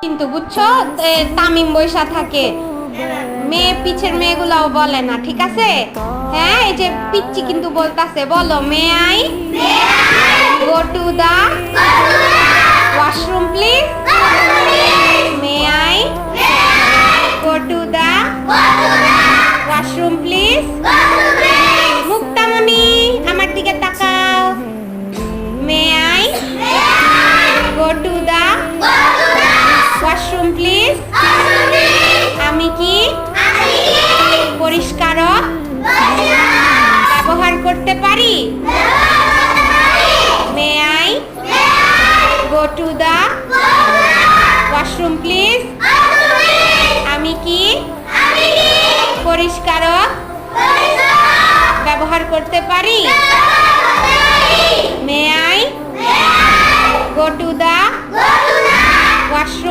কিন্তু বুঝছো, তামিম বৈশা থাকে, মেয়ে পিছের মেয়েগুলাও বলে না, ঠিক আছে? হ্যাঁ, এই যে পিচ্চি কিন্তু বলতাছে, বলো may I go to the washroom please. May I go to the washroom please. Muktamoni, আমার দিকে তাকাও। May I go to the washroom please. আমি কি পরিষ্কারক ব্যবহার করতে পারি? May I go to the washroom please. আমি কি পরিষ্কারক ব্যবহার করতে পারি? May I go to the washroom